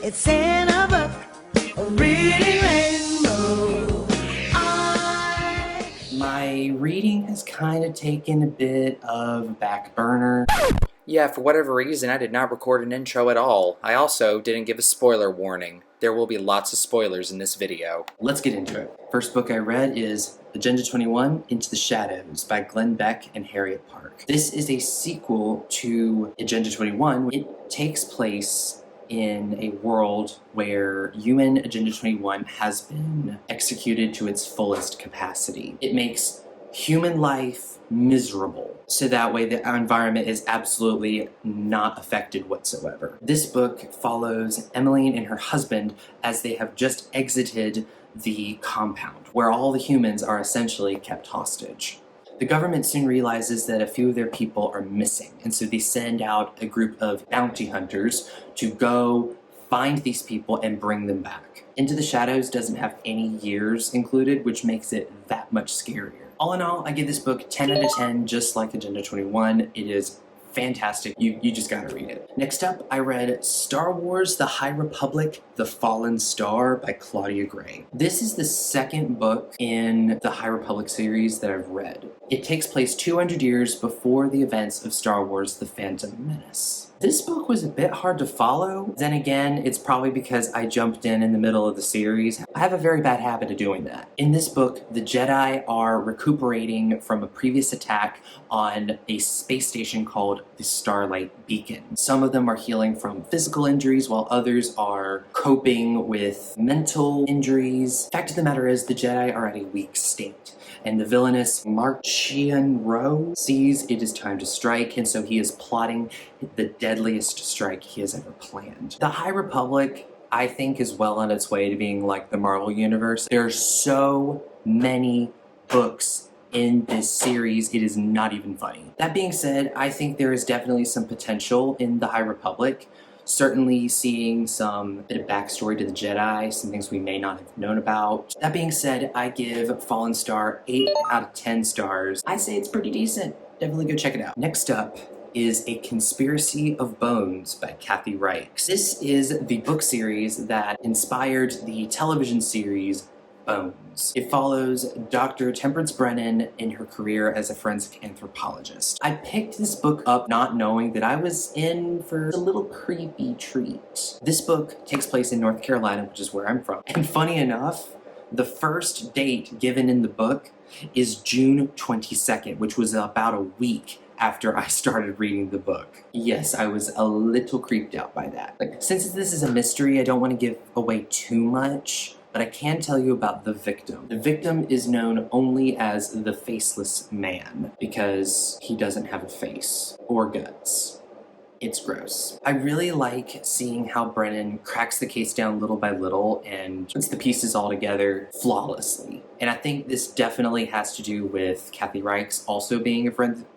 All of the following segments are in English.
It's in a book, a reading rainbow. My reading has kind of taken a bit of a back burner. Yeah, for whatever reason, I did not record an intro at all. I also didn't give a spoiler warning. There will be lots of spoilers in this video. Let's get into it. First book I read is Agenda 21, Into the Shadows by Beck and Harriet Parke. This is a sequel to Agenda 21. It takes place in a world where UN Agenda 21 has been executed to its fullest capacity. It makes human life miserable, so that way the environment is absolutely not affected whatsoever. This book follows Emmeline and her husband as they have just exited the compound, where all the humans are essentially kept hostage. The government soon realizes that a few of their people are missing, and so they send out a group of bounty hunters to go find these people and bring them back. Into the Shadows doesn't have any years included, which makes it that much scarier. All in all, I give this book 10 out of 10, just like Agenda 21. It is fantastic. You just gotta read it. Next up, I read Star Wars: The High Republic, The Fallen Star by Claudia Gray. This is the second book in the High Republic series that I've read. It takes place 200 years before the events of Star Wars: The Phantom Menace. This book was a bit hard to follow. Then again, it's probably because I jumped in the middle of the series. I have a very bad habit of doing that. In this book, the Jedi are recuperating from a previous attack on a space station called the Starlight Beacon. Some of them are healing from physical injuries, while others are coping with mental injuries. Fact of the matter is, the Jedi are at a weak state, and the villainous Marchion sees it is time to strike, and so he is plotting the deadliest strike he has ever planned. The High Republic, I think, is well on its way to being like the Marvel Universe. There are so many books in this series, it is not even funny. That being said, I think there is definitely some potential in the High Republic. Certainly seeing some bit of backstory to the Jedi, some things we may not have known about. That being said, I give Fallen Star 8 out of 10 stars. I say it's pretty decent. Definitely go check it out. Next up is A Conspiracy of Bones by Kathy Reichs. This is the book series that inspired the television series Bones. It follows Dr. Temperance Brennan in her career as a forensic anthropologist. I picked this book up not knowing that I was in for a little creepy treat. This book takes place in North Carolina, which is where I'm from. And funny enough, the first date given in the book is June 22nd, which was about a week after I started reading the book. Yes, I was a little creeped out by that. Since this is a mystery, I don't want to give away too much, but I can tell you about the victim. The victim is known only as the Faceless Man because he doesn't have a face or guts. It's gross. I really like seeing how Brennan cracks the case down little by little and puts the pieces all together flawlessly. And I think this definitely has to do with Kathy Reichs also being a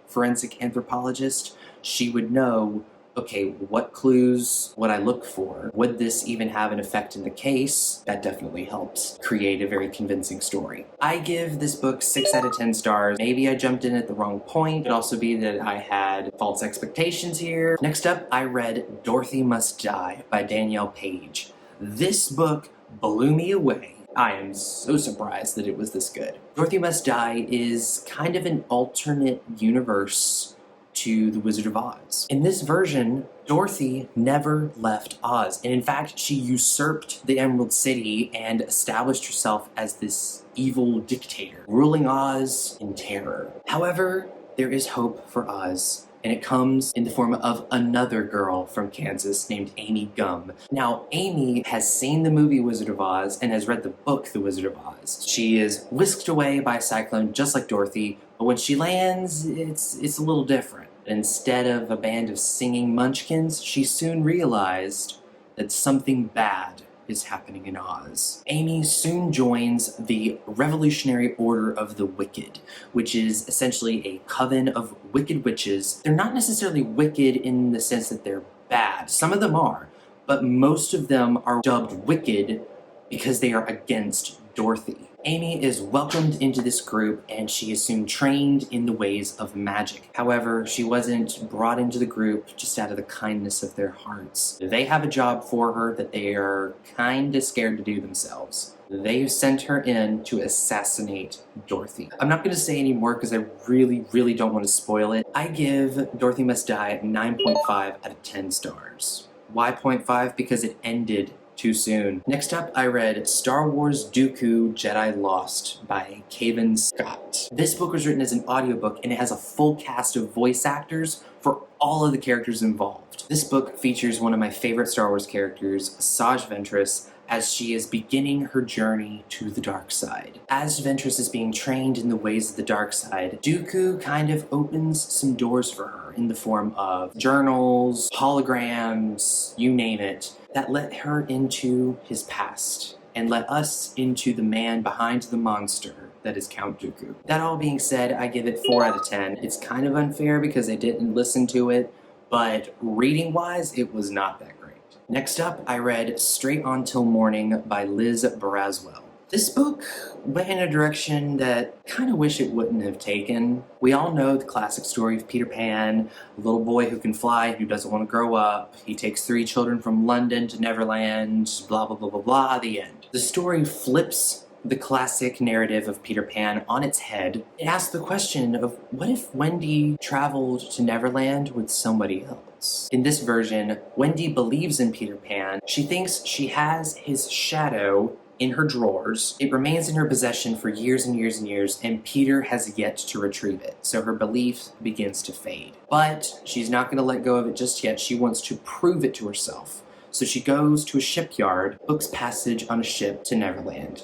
forensic anthropologist. She would know, okay, what clues would I look for? Would this even have an effect in the case? That definitely helps create a very convincing story. I give this book 6 out of 10 stars. Maybe I jumped in at the wrong point. It could also be that I had false expectations here. Next up, I read Dorothy Must Die by Danielle, Paige. This book blew me away. I am so surprised that it was this good. Dorothy Must Die is kind of an alternate universe to The Wizard of Oz. In this version, Dorothy never left Oz, and in fact, she usurped the Emerald City and established herself as this evil dictator, ruling Oz in terror. However, there is hope for Oz, and it comes in the form of another girl from Kansas named Amy Gum. Now, Amy has seen the movie Wizard of Oz and has read the book The Wizard of Oz. She is whisked away by a cyclone just like Dorothy, but when she lands, it's a little different. Instead of a band of singing munchkins, she soon realized that something bad is happening in Oz. Amy soon joins the Revolutionary Order of the Wicked, which is essentially a coven of wicked witches. They're not necessarily wicked in the sense that they're bad. Some of them are, but most of them are dubbed wicked because they are against Dorothy. Amy is welcomed into this group and she is soon trained in the ways of magic. However, she wasn't brought into the group just out of the kindness of their hearts. They have a job for her that they are kinda scared to do themselves. They sent her in to assassinate Dorothy. I'm not going to say any more because I really don't want to spoil it. I give Dorothy Must Die 9.5 out of 10 stars. Why 0.5? Because it ended too soon. Next up, I read Star Wars Dooku Jedi Lost by Cavan Scott. This book was written as an audiobook and it has a full cast of voice actors for all of the characters involved. This book features one of my favorite Star Wars characters, Asajj Ventress, as she is beginning her journey to the dark side. As Ventress is being trained in the ways of the dark side, Dooku kind of opens some doors for her in the form of journals, holograms, you name it, that let her into his past and let us into the man behind the monster that is Count Dooku. That all being said, I give it 4 out of 10. It's kind of unfair because I didn't listen to it, but reading-wise, it was not that great. Next up, I read Straight On Till Morning by Liz Braswell. This book went in a direction that I kind of wish it wouldn't have taken. We all know the classic story of Peter Pan, a little boy who can fly, who doesn't want to grow up. He takes 3 children from London to Neverland, blah, blah, blah, blah, blah, the end. The story flips the classic narrative of Peter Pan on its head. It asks the question of what if Wendy traveled to Neverland with somebody else? In this version, Wendy believes in Peter Pan. She thinks she has his shadow in her drawers. It remains in her possession for years and years and years, and Peter has yet to retrieve it. So her belief begins to fade. But she's not going to let go of it just yet. She wants to prove it to herself. So she goes to a shipyard, books passage on a ship to Neverland.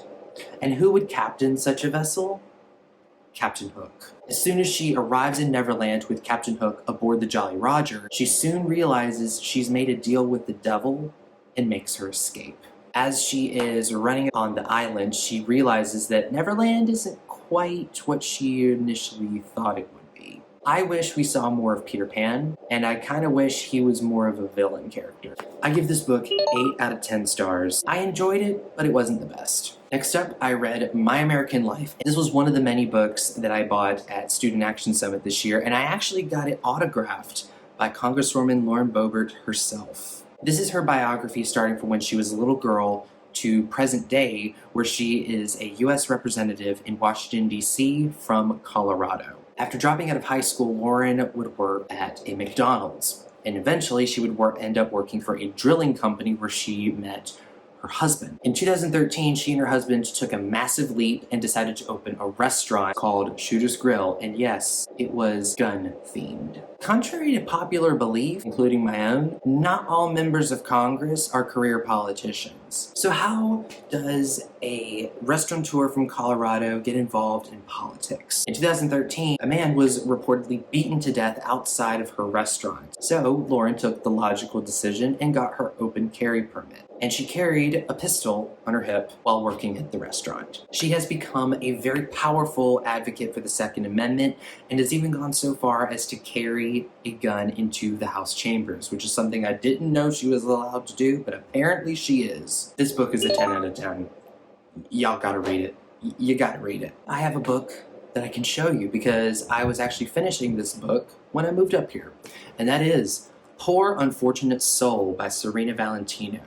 And who would captain such a vessel? Captain Hook. As soon as she arrives in Neverland with Captain Hook aboard the Jolly Roger, she soon realizes she's made a deal with the devil and makes her escape. As she is running on the island, she realizes that Neverland isn't quite what she initially thought it would be. I wish we saw more of Peter Pan, and I kind of wish he was more of a villain character. I give this book 8 out of 10 stars. I enjoyed it, but it wasn't the best. Next up, I read My American Life. This was one of the many books that I bought at Student Action Summit this year, and I actually got it autographed by Congresswoman Boebert herself. This is her biography starting from when she was a little girl to present day, where she is a U.S. representative in Washington, D.C. from Colorado. After dropping out of high school, Lauren would work at a McDonald's, and eventually she would end up working for a drilling company where she met her husband. In 2013, she and her husband took a massive leap and decided to open a restaurant called Shooter's Grill, and yes, it was gun-themed. Contrary to popular belief, including my own, not all members of Congress are career politicians. So how does a restaurateur from Colorado get involved in politics? In 2013, a man was reportedly beaten to death outside of her restaurant. So Lauren took the logical decision and got her open carry permit. And she carried a pistol on her hip while working at the restaurant. She has become a very powerful advocate for the Second Amendment and has even gone so far as to carry a gun into the House chambers, which is something I didn't know she was allowed to do, but apparently she is. This book is a 10 out of 10. Y'all gotta read it. You gotta read it. I have a book that I can show you because I was actually finishing this book when I moved up here, and that is Poor Unfortunate Soul by Serena Valentino.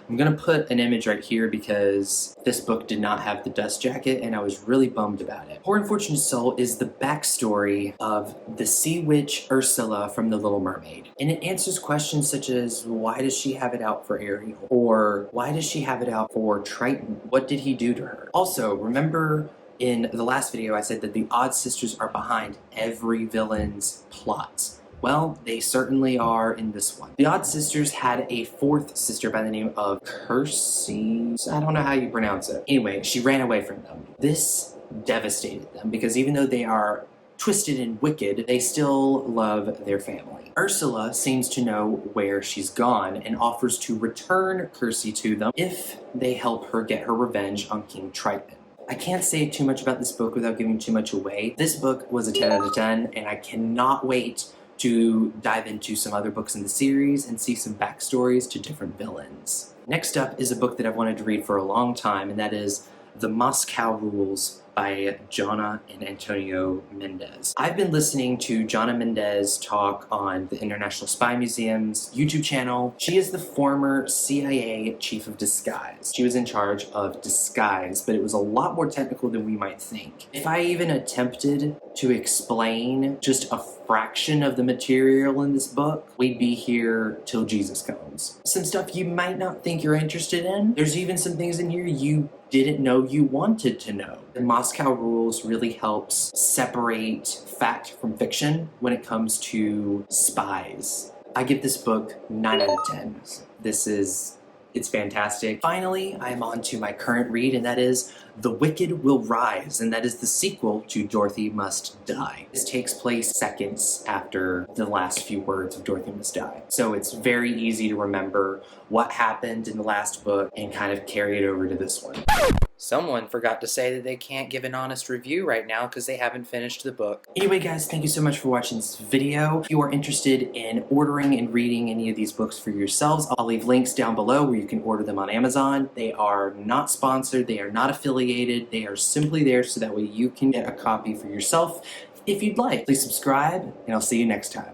I'm gonna put an image right here because this book did not have the dust jacket and I was really bummed about it. Poor Unfortunate Soul is the backstory of the sea witch Ursula from The Little Mermaid. And it answers questions such as, why does she have it out for Ariel? Or why does she have it out for Triton? What did he do to her? Also, remember in the last video I said that the Odd Sisters are behind every villain's plot. Well, they certainly are in this one. The Odd Sisters had a 4th sister by the name of Kirsty. I don't know how you pronounce it. Anyway, she ran away from them. This devastated them because even though they are twisted and wicked, they still love their family. Ursula seems to know where she's gone and offers to return Kirsty to them if they help her get her revenge on King Triton. I can't say too much about this book without giving too much away. This book was a 10 out of 10 and I cannot wait to dive into some other books in the series and see some backstories to different villains. Next up is a book that I've wanted to read for a long time, and that is The Moscow Rules by Jana and Antonio Mendez. I've been listening to Jana Mendez talk on the International Spy Museum's YouTube channel. She is the former CIA chief of disguise. She was in charge of disguise, but it was a lot more technical than we might think. If I even attempted to explain just a fraction of the material in this book, we'd be here till Jesus comes. Some stuff you might not think you're interested in. There's even some things in here you didn't know you wanted to know. The Moscow Rules really helps separate fact from fiction when it comes to spies. I give this book 9 out of 10. It's fantastic. Finally, I'm on to my current read, and that is The Wicked Will Rise, and that is the sequel to Dorothy Must Die. This takes place seconds after the last few words of Dorothy Must Die. So it's very easy to remember what happened in the last book and kind of carry it over to this one. Someone forgot to say that they can't give an honest review right now because they haven't finished the book. Anyway guys, thank you so much for watching this video. If you are interested in ordering and reading any of these books for yourselves, I'll leave links down below where you can order them on Amazon. They are not sponsored, they are not affiliated, they are simply there so that way you can get a copy for yourself if you'd like. Please subscribe, and I'll see you next time.